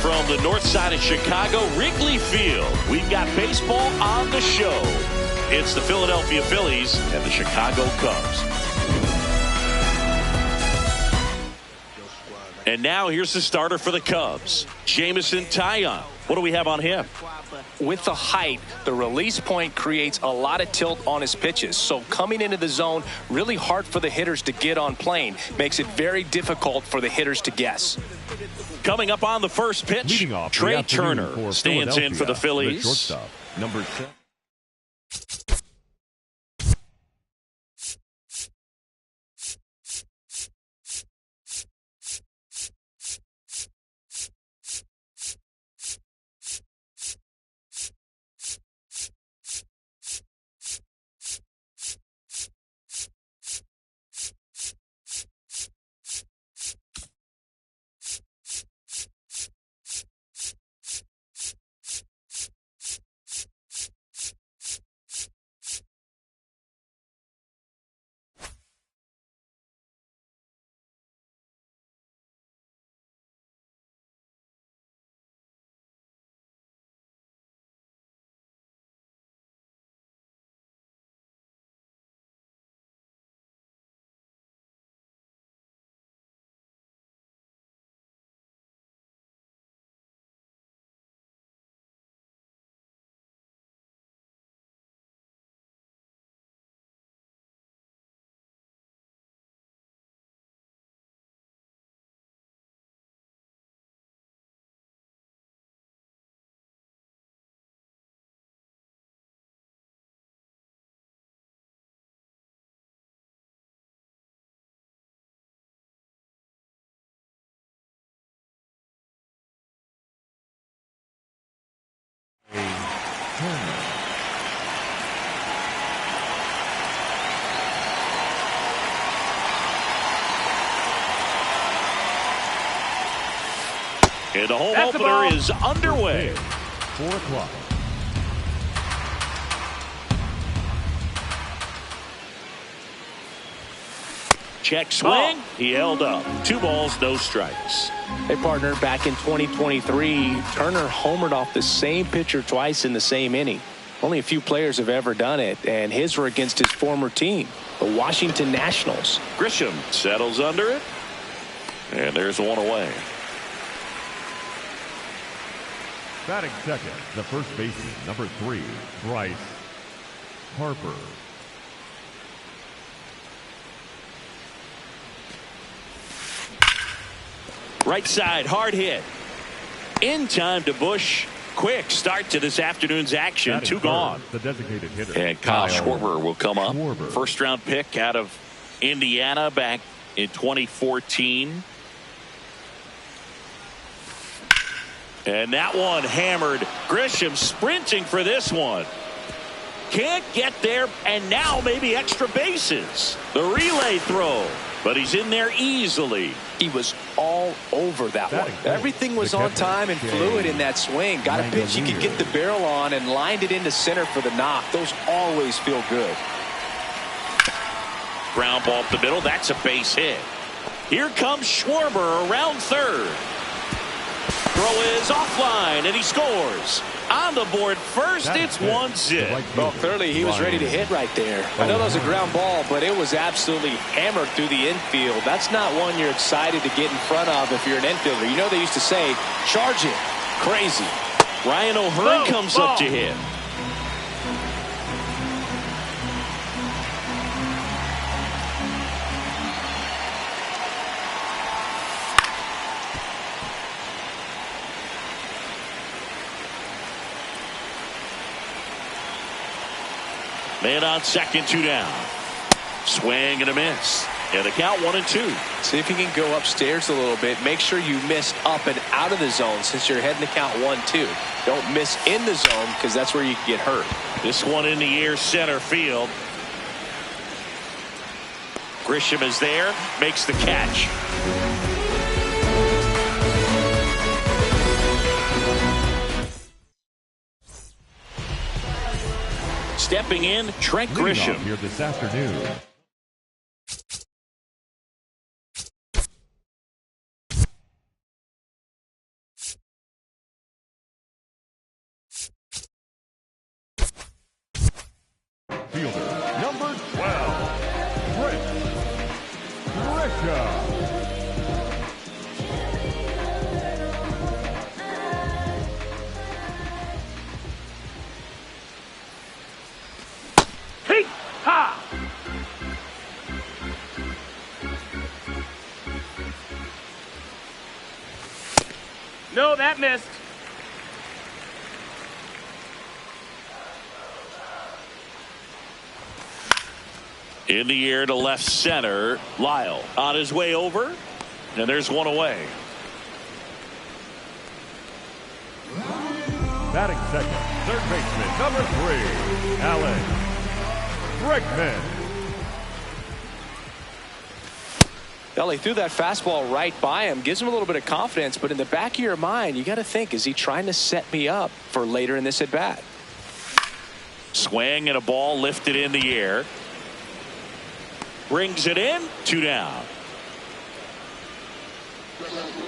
From the north side of Chicago, Wrigley Field, we've got baseball on the show. It's the Philadelphia Phillies and the Chicago Cubs. And now here's the starter for the Cubs, Jameson Taillon. What do we have on him? With the height, the release point creates a lot of tilt on his pitches. So coming into the zone, really hard for the hitters to get on plane. Makes it very difficult for the hitters to guess. Coming up on the first pitch, Trey Turner stands in for the Phillies. Shortstop, number 10. And the home opener is underway. 4 o'clock. Check swing. He held up. 2 balls, no strikes. Hey, partner, back in 2023, Turner homered off the same pitcher twice in the same inning. Only a few players have ever done it, and his were against his former team, the Washington Nationals. Grisham settles under it, and there's one away. Batting second, the first baseman, number 3, Bryce Harper. Right side, hard hit. In time to Bush. Quick start to this afternoon's action. 2 gone. The designated hitter. And Kyle Schwarber will come up. Schwarber. First round pick out of Indiana back in 2014. And that one hammered. Grisham sprinting for this one. Can't get there, and now maybe extra bases. The relay throw, but he's in there easily. He was all over that one. Everything was on time and fluid in that swing. Got a pitch he could get the barrel on and lined it into center for the knock. Those always feel good. Ground ball up the middle. That's a base hit. Here comes Schwarber around third. Throw is offline, and he scores. On the board first, it's 1-0. Well, clearly he was ready to hit right there. I know that was a ground ball, but it was absolutely hammered through the infield. That's not one you're excited to get in front of if you're an infielder. You know they used to say, charge it. Crazy. Ryan O'Hearn comes up to hit. Man on second, 2 down. Swing and a miss. And the count 1-2. See if you can go upstairs a little bit. Make sure you missed up and out of the zone since you're heading to count 1-2. Don't miss in the zone because that's where you can get hurt. This one in the air, center field. Grisham is there, makes the catch. Stepping in, Trent Grisham. Here this afternoon. Fielder number 12, Trent Grisham. No, that missed. In the air to left center, Lyle on his way over, and there's one away. Batting second, third baseman number 3, Alan Brickman. Well, he threw that fastball right by him, gives him a little bit of confidence, but in the back of your mind, you got to think, is he trying to set me up for later in this at bat? Swing and a ball lifted in the air. Brings it in, 2 down.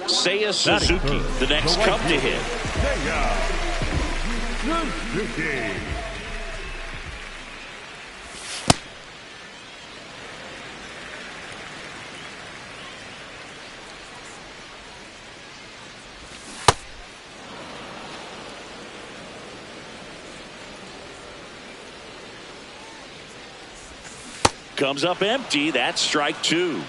Seiya Suzuki, the next come to hit. Seiya Suzuki. Comes up empty. That's strike 2.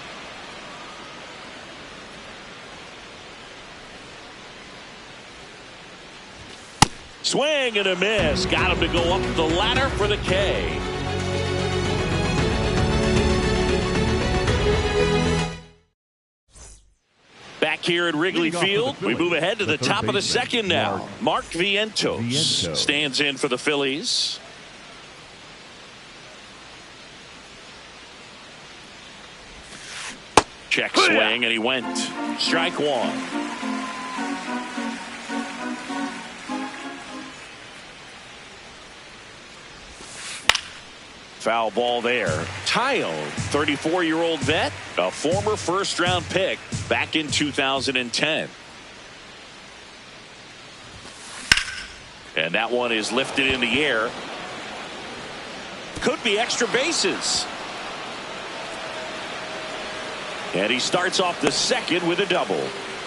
Swing and a miss. Got him to go up the ladder for the K. Back here at Wrigley Field, we move ahead to the top of the second now. Mark Vientos stands in for the Phillies. Check swing, and he went. Strike 1. Foul ball there. Tyone, 34-year-old vet, a former first-round pick back in 2010. And that one is lifted in the air. Could be extra bases. And he starts off the second with a double.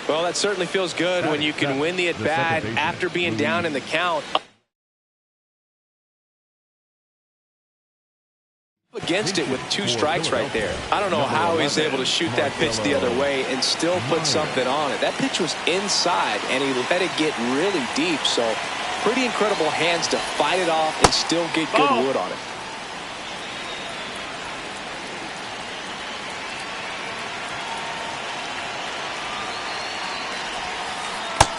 Well, that certainly feels good when you can win the at-bat after being down in the count. Against it with 2 strikes right there. I don't know how he's able to shoot that pitch the other way and still put something on it. That pitch was inside, and he let it get really deep. So pretty incredible hands to fight it off and still get good wood on it.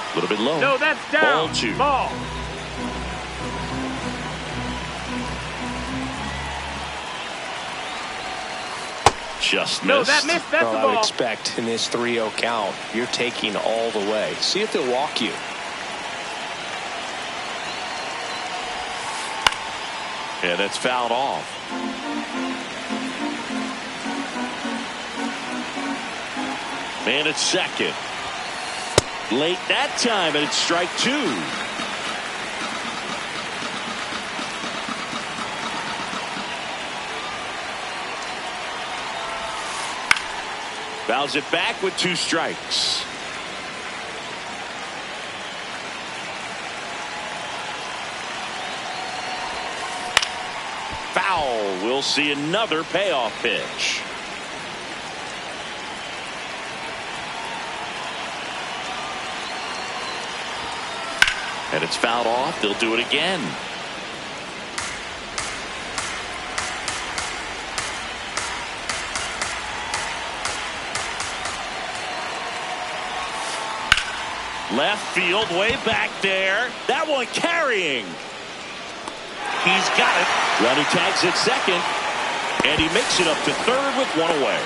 A little bit low. No, that's down. Ball 2. Ball. Just missed. No, that missed. That's the I ball. would expect in this 3-0 count, you're taking all the way. See if they'll walk you. Yeah, that's fouled off. Man at second. Late that time, and it's strike 2. Fouls it back with 2 strikes. Foul. We'll see another payoff pitch. And it's fouled off. They'll do it again. Left field, way back there. That one carrying. He's got it. Runner tags at second. And he makes it up to third with one away.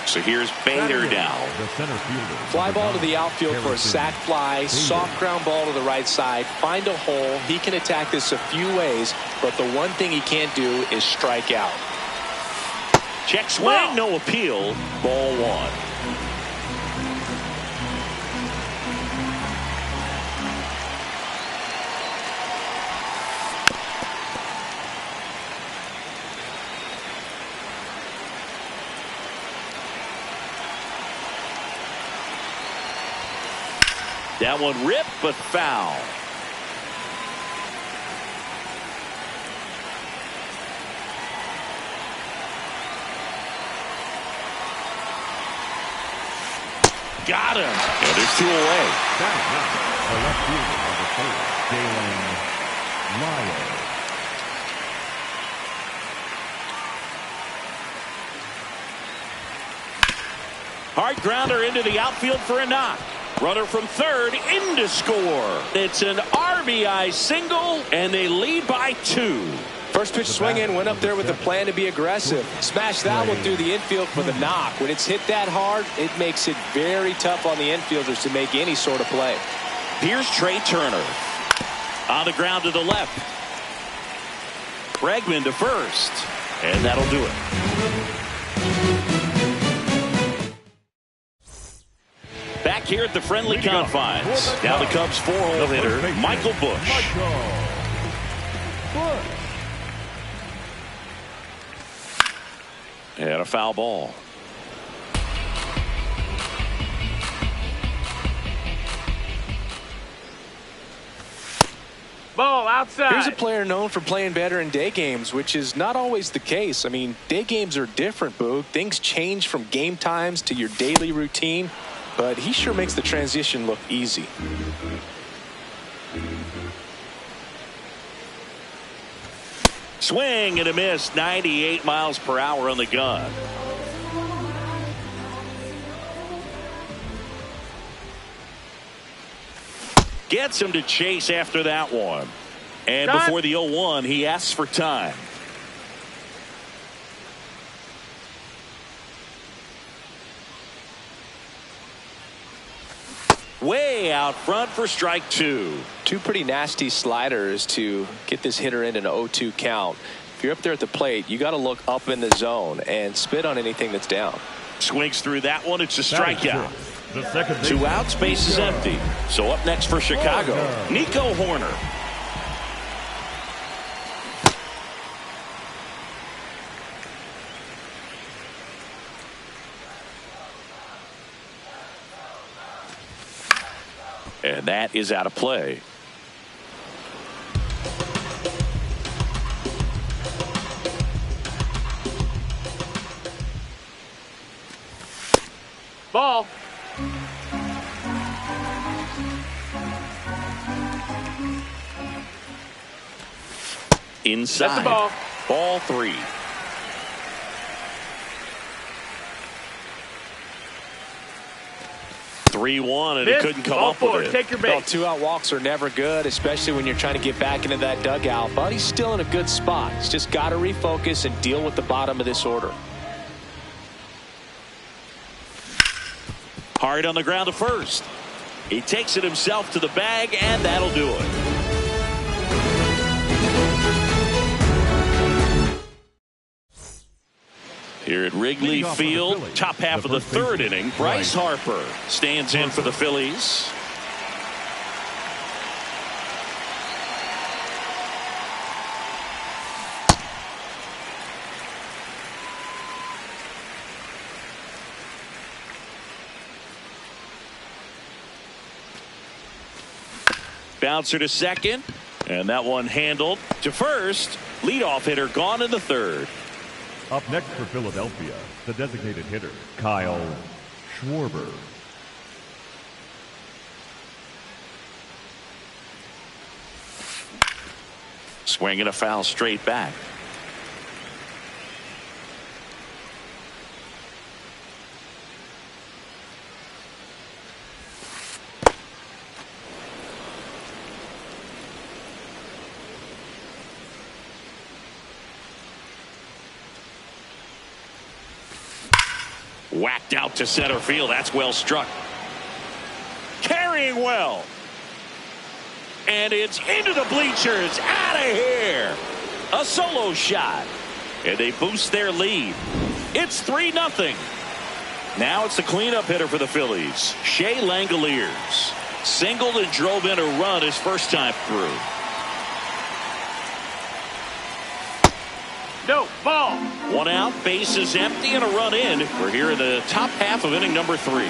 So here's Bader now. The center fielder. Fly ball to the outfield for a sac fly. Soft ground ball to the right side. Find a hole. He can attack this a few ways, but the one thing he can't do is strike out. Check swing, no appeal. Ball one. That one ripped, but foul. Got him. And there's two away. Batting now, the left fielder, number 4, Galen Lyle. Hard grounder into the outfield for a knock. Runner from third in to score. It's an RBI single, and they lead by 2. First pitch swing in, went up there with the plan to be aggressive. Smashed that one through the infield for the knock. When it's hit that hard, it makes it very tough on the infielders to make any sort of play. Here's Trey Turner. On the ground to the left. Bregman to first. And that'll do it. Back here at the friendly confines. Now the Cubs 4-hole hitter, Michael Busch. And a foul ball. Ball outside. Here's a player known for playing better in day games, which is not always the case. I mean, day games are different, Boog. Things change from game times to your daily routine. But he sure makes the transition look easy. Swing and a miss. 98 miles per hour on the gun. Gets him to chase after that one. And before the 0-1, he asks for time. Way out front for strike 2. Two pretty nasty sliders to get this hitter in an 0-2 count. If you're up there at the plate, you got to look up in the zone and spit on anything that's down. Swings through that one. It's a strikeout. The second 2 out, space is empty. So up next for Chicago, Nico Horner. And that is out of play. Ball. Inside. That's the ball. Ball 3. (3-1) and he couldn't come up with it. Take your Well, base. 2-out walks are never good, especially when you're trying to get back into that dugout. But he's still in a good spot. He's just got to refocus and deal with the bottom of this order. Hard on the ground to first. He takes it himself to the bag, and that'll do it. Here at Wrigley Field, top half of the third inning, Bryce Harper stands in for the Phillies. Bouncer to second, and that one handled to first. Leadoff hitter gone in the third. Up next for Philadelphia, the designated hitter, Kyle Schwarber. Swinging a foul straight back. Whacked out to center field. That's well struck. Carrying well. And it's into the bleachers. Out of here. A solo shot. And they boost their lead. It's 3-0. Now it's the cleanup hitter for the Phillies, Shea Langoliers. Singled and drove in a run his first time through. No, ball. One out, base is empty, and a run in. We're here in the top half of inning number 3.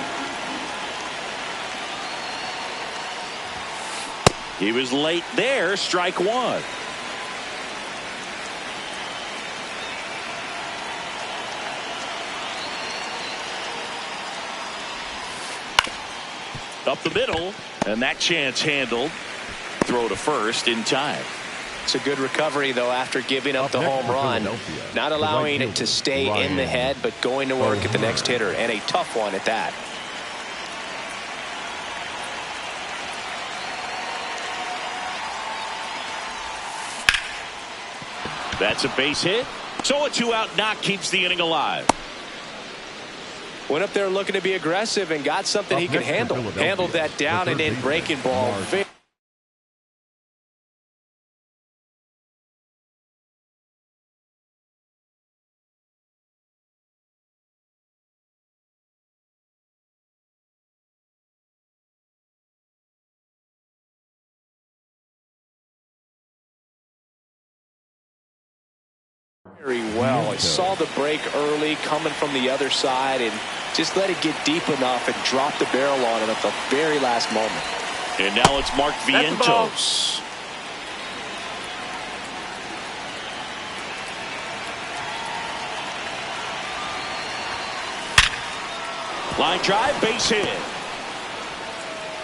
He was late there, strike 1. Up the middle, and that chance handled. Throw to first in time. It's a good recovery, though, after giving up the home run. Not allowing it to stay in the head, but going to work at the next hitter, and a tough one at that. That's a base hit. So a 2-out knock keeps the inning alive. Went up there looking to be aggressive and got something he could handle. Handled that down and in breaking ball. Very well. I saw the break early coming from the other side and just let it get deep enough and drop the barrel on it at the very last moment. And now it's Mark Vientos. Line drive, base hit.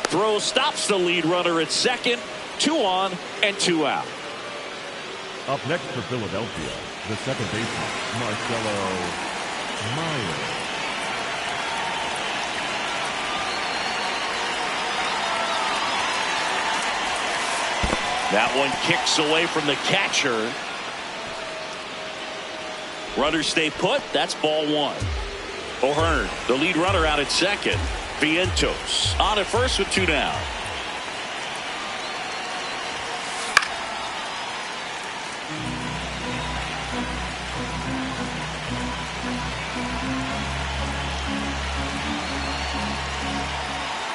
Throw stops the lead runner at second. 2 on and 2 out. Up next for Philadelphia, the second baseman, Marcelo Meyer. That one kicks away from the catcher. Runners stay put. That's ball 1. O'Hearn, the lead runner, out at second. Vientos on at first with 2 down.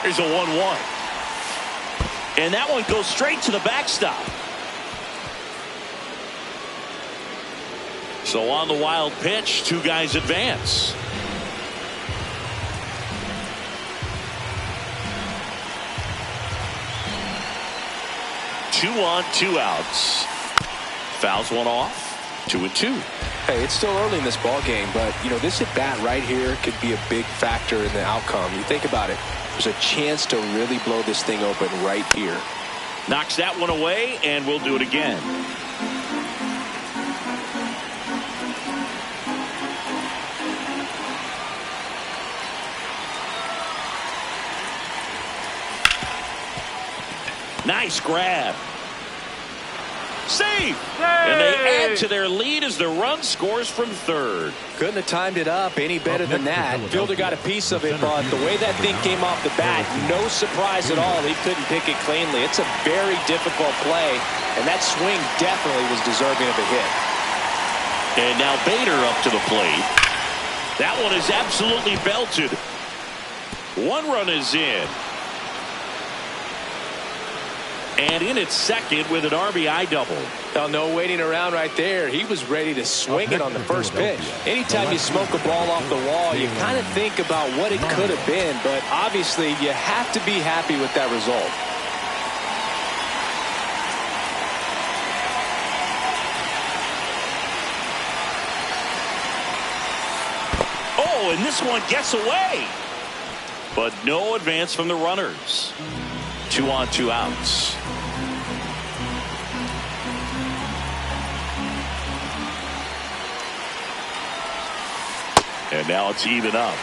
Here's a 1-1. And that one goes straight to the backstop. So on the wild pitch, 2 guys advance. Two on, 2 outs. Fouls one off. 2-2. Hey, it's still early in this ball game, but you know, this at bat right here could be a big factor in the outcome. You think about it. There's a chance to really blow this thing open right here. Knocks that one away, and we'll do it again. Nice grab. Save! And they add to their lead as the run scores from third. Couldn't have timed it up any better than that. Fielder got a piece of it, but the way that thing came off the bat, no surprise at all. He couldn't pick it cleanly. It's a very difficult play, and that swing definitely was deserving of a hit. And now Bader up to the plate. That one is absolutely belted. 1 run is in. And in at second with an RBI double. Now, no waiting around right there. He was ready to swing it on the first pitch. Anytime you smoke a ball off the wall, you kind of think about what it could have been, but obviously you have to be happy with that result. Oh, and this one gets away. But no advance from the runners. 2 on, 2 outs. And now it's even up.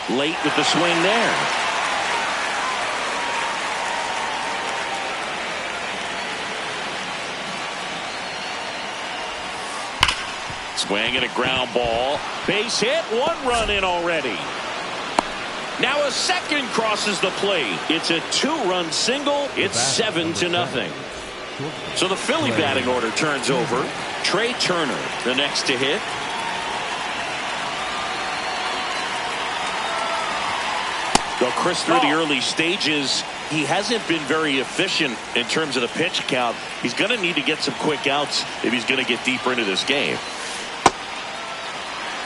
Late with the swing there. Swing and a ground ball. Base hit. 1 run in already. Now a second crosses the plate. It's a 2-run single. It's 7-0. So the Philly batting order turns over. Trey Turner, the next to hit. Though Chris, through the early stages, he hasn't been very efficient in terms of the pitch count. He's going to need to get some quick outs if he's going to get deeper into this game.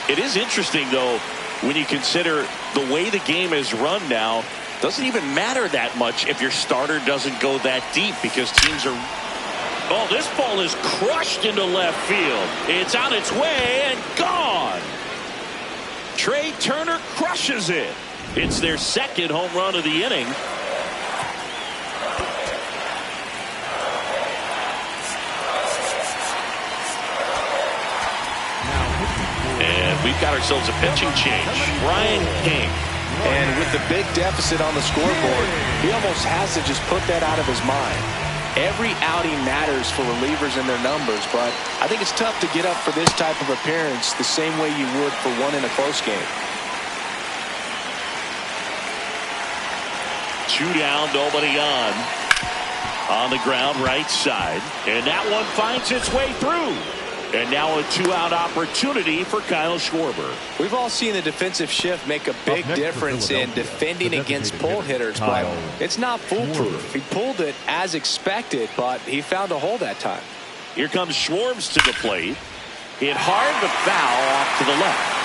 It is interesting, though, when you consider the way the game is run now. Doesn't even matter that much if your starter doesn't go that deep, because teams are... Oh, this ball is crushed into left field. It's on its way and gone. Trey Turner crushes it. It's their second home run of the inning. And we've got ourselves a pitching change. Brian King. And with the big deficit on the scoreboard, he almost has to just put that out of his mind. Every outing matters for relievers and their numbers, but I think it's tough to get up for this type of appearance the same way you would for one in a close game. 2 down, nobody on. On the ground, right side. And that one finds its way through. And now a 2-out opportunity for Kyle Schwarber. We've all seen the defensive shift make a big difference in defending against pull hitters, but it's not foolproof. He pulled it as expected, but he found a hole that time. Here comes Schwarber to the plate. Hit hard but foul off to the left.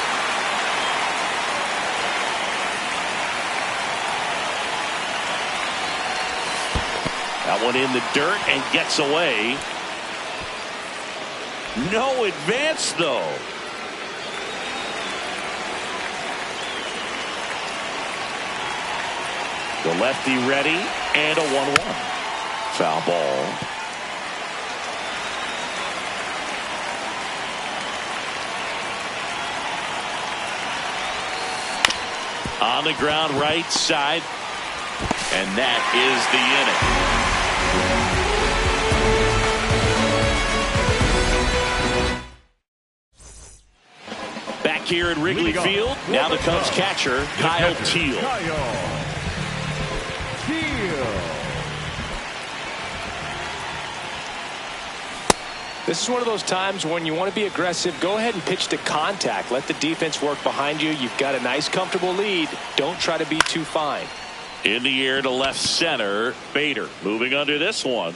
That one in the dirt and gets away. No advance, though. The lefty ready, and a 1-1. Foul ball. On the ground, right side. And that is the inning. Back here at Wrigley Field, now the Cubs catcher, Kyle Teel. This is one of those times when you want to be aggressive. Go ahead and pitch to contact. Let the defense work behind you. You've got a nice, comfortable lead. Don't try to be too fine. In the air to left center, Bader moving under this one.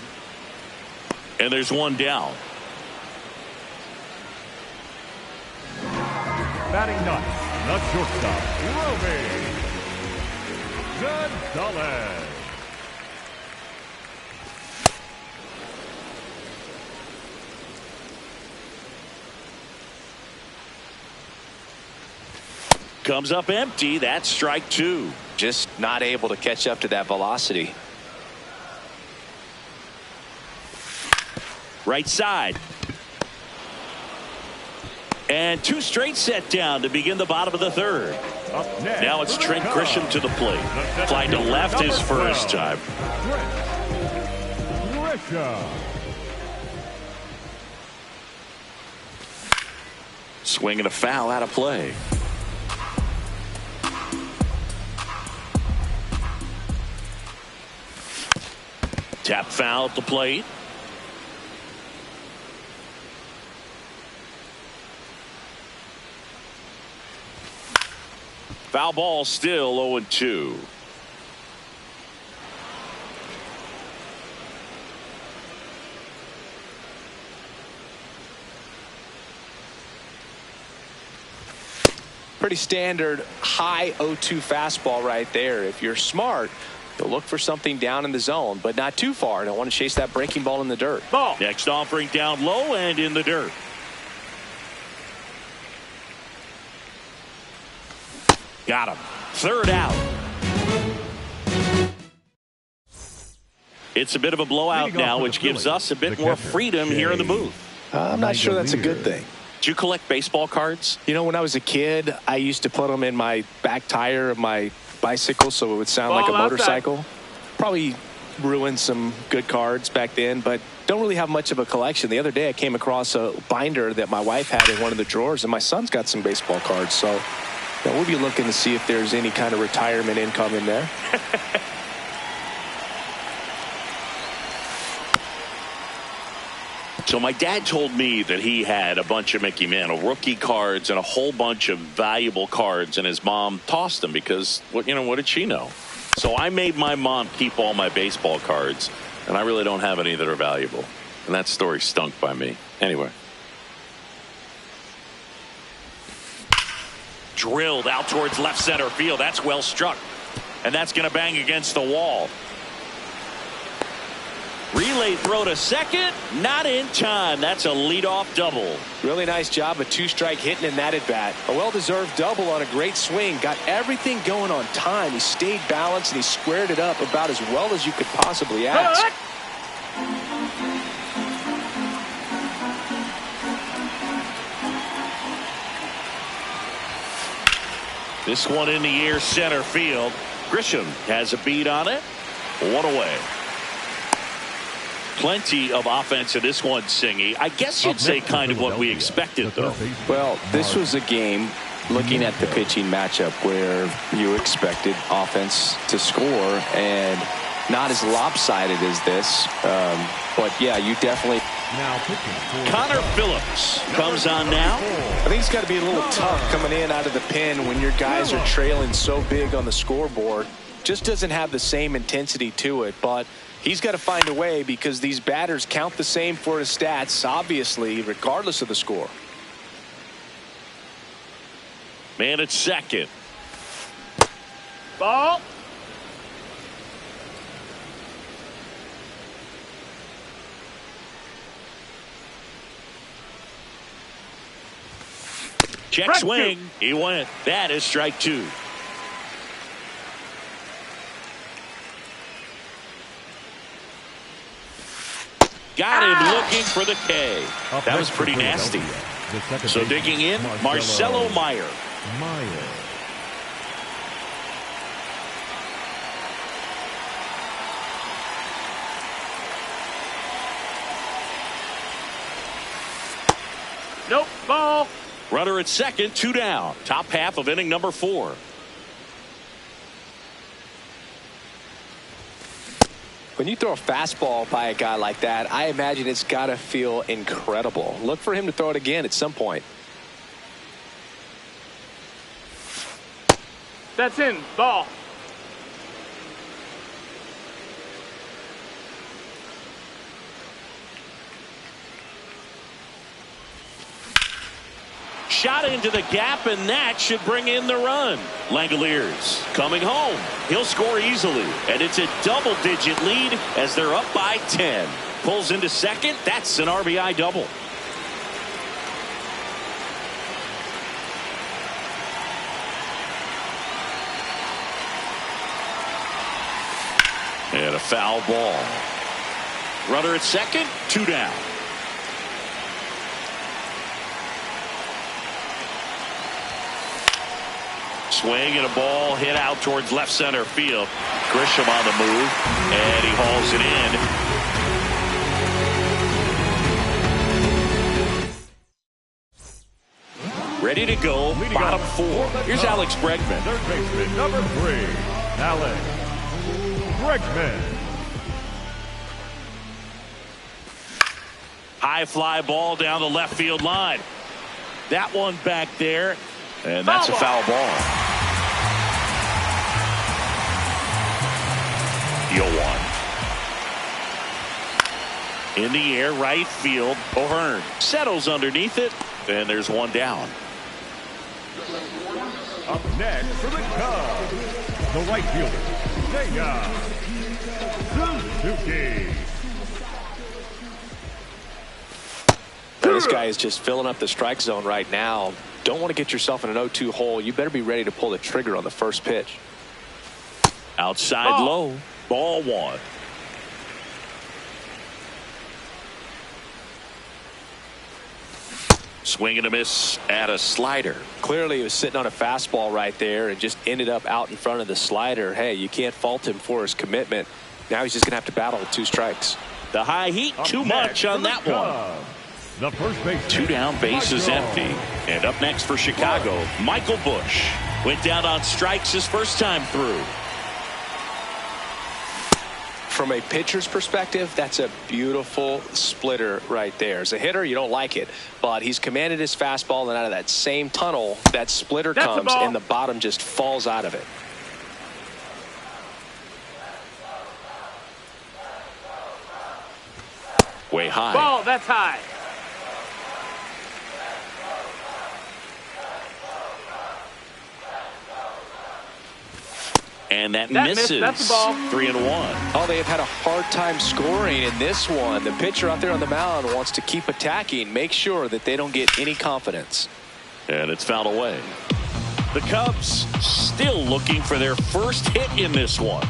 And there's one down. Batting ninth, the shortstop, Romy Gonzalez. Comes up empty. That's strike 2. Just not able to catch up to that velocity. Right side. And 2 straight set down to begin the bottom of the third. Now it's Trent Grisham to the plate. Fly to left his first time. Swing and a foul out of play. Tap foul at the plate. Foul ball, still 0-2. Pretty standard high 0-2 fastball right there. If you're smart, you'll look for something down in the zone, but not too far. Don't want to chase that breaking ball in the dirt. Ball. Next offering down low and in the dirt. Got him. Third out. It's a bit of a blowout now, which gives us a bit more freedom here in the booth. I'm not sure that's a good thing. Do you collect baseball cards? You know, when I was a kid, I used to put them in my back tire of my bicycle so it would sound like a motorcycle. Probably ruined some good cards back then, but don't really have much of a collection. The other day I came across a binder that my wife had in one of the drawers, and my son's got some baseball cards. So we'll be looking to see if there's any kind of retirement income in there. So my dad told me that he had a bunch of Mickey Mantle rookie cards and a whole bunch of valuable cards, and his mom tossed them because, what did she know? So I made my mom keep all my baseball cards, and I really don't have any that are valuable. And that story stunk by me. Anyway. Drilled out towards left center field. That's well struck. And that's going to bang against the wall. Relay throw to second. Not in time. That's a leadoff double. Really nice job of two-strike hitting in that at bat. A well-deserved double on a great swing. Got everything going on time. He stayed balanced and he squared it up about as well as you could possibly ask. This one in the air center field. Grisham has a beat on it. One away. Plenty of offense in this one, Singy. I guess you'd say kind of what we expected, though. Well, this was a game, looking at the pitching matchup, where you expected offense to score, and not as lopsided as this. But, yeah, you definitely... Connor Phillips comes on now. I think it's got to be a little tough coming in out of the pen when your guys are trailing so big on the scoreboard. Just doesn't have the same intensity to it, but he's got to find a way because these batters count the same for his stats, obviously, regardless of the score. Man at second. Ball. Check swing. He went. That is strike two. Got him looking for the K. That was pretty nasty. So digging in, Marcelo Meyer. Nope. Ball. Runner at second, 2 down. Top half of inning number 4. When you throw a fastball by a guy like that, I imagine it's got to feel incredible. Look for him to throw it again at some point. That's in. Ball. Shot into the gap, and that should bring in the run. Langoliers coming home. He'll score easily, and it's a double-digit lead as they're up by 10. Pulls into second. That's an RBI double. And a foul ball. Runner at second, 2 down. Swing and a ball hit out towards left center field. Grisham on the move, and he hauls it in. Ready to go, bottom 4. Here's Alex Bregman. Third baseman, number 3, Alex Bregman. High fly ball down the left field line. That one back there, and that's a foul ball. Yoan. In the air, right field. O'Hearn settles underneath it, and there's one down. Up next for the Cubs, the right fielder, Seiya Suzuki. This guy is just filling up the strike zone right now. Don't want to get yourself in an 0-2 hole. You better be ready to pull the trigger on the first pitch. Outside low. Ball 1. Swing and a miss at a slider. Clearly he was sitting on a fastball right there and just ended up out in front of the slider. Hey, you can't fault him for his commitment. Now he's just going to have to battle with 2 strikes. The high heat, too much on that one. The first base. 2 down, bases empty. And up next for Chicago, Michael Busch. Went down on strikes his first time through. From a pitcher's perspective, that's a beautiful splitter right there. As a hitter, you don't like it, but he's commanded his fastball, and out of that same tunnel, that splitter comes, and the bottom just falls out of it. Way high. Ball, that's high. And that misses. That's the ball. 3-1. Oh, they have had a hard time scoring in this one. The pitcher out there on the mound wants to keep attacking, make sure that they don't get any confidence. And it's fouled away. The Cubs still looking for their first hit in this one.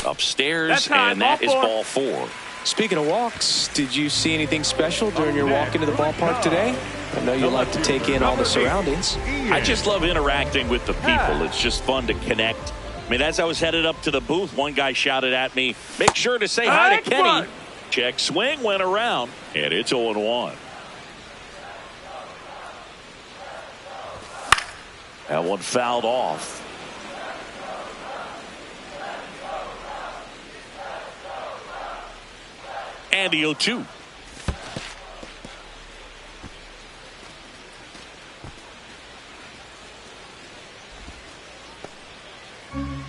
Upstairs, and that is ball 4. Speaking of walks, did you see anything special during your walk into the ballpark today? I know you like to take in all the surroundings. I just love interacting with the people. It's just fun to connect. I mean, as I was headed up to the booth, one guy shouted at me, "Make sure to say hi to Kenny." Check swing went around, and it's 0-1. That one fouled off. And the 0-2.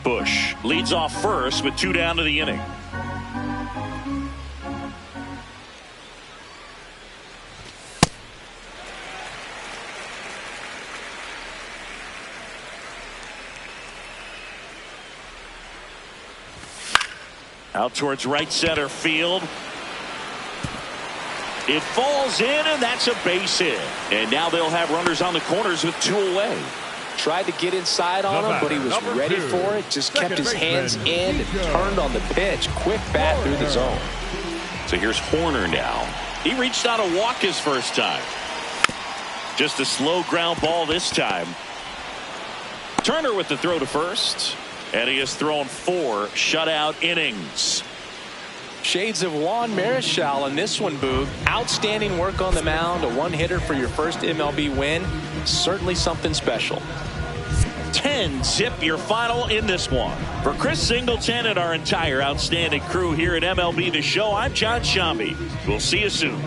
Busch leads off first with 2 down to the inning. Out towards right center field. It falls in, and that's a base hit. And now they'll have runners on the corners with 2 away. Tried to get inside on him, but he was ready for it. Just kept his hands in and turned on the pitch. Quick bat through the zone. So here's Horner now. He reached out a walk his first time. Just a slow ground ball this time. Turner with the throw to first. And he has thrown 4 shutout innings. Shades of Juan Marichal in this one, Boog. Outstanding work on the mound. A 1-hitter for your first MLB win. Certainly something special. 10-zip your final in this one. For Chris Singleton and our entire outstanding crew here at MLB The Show, I'm John Shambi. We'll see you soon.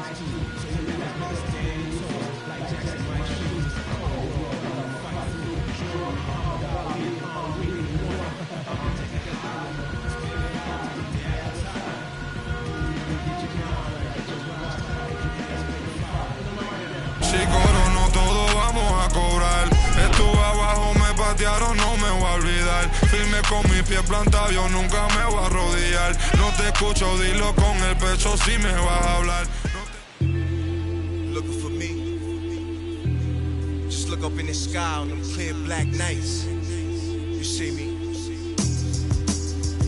No me voy a olvidar, firme con mi pie plantado, yo nunca me voy a arrodillar. No te escucho, dilo con el pecho si me vas a hablar. Looking for me, just look up in the sky on them clear black nights. You see me?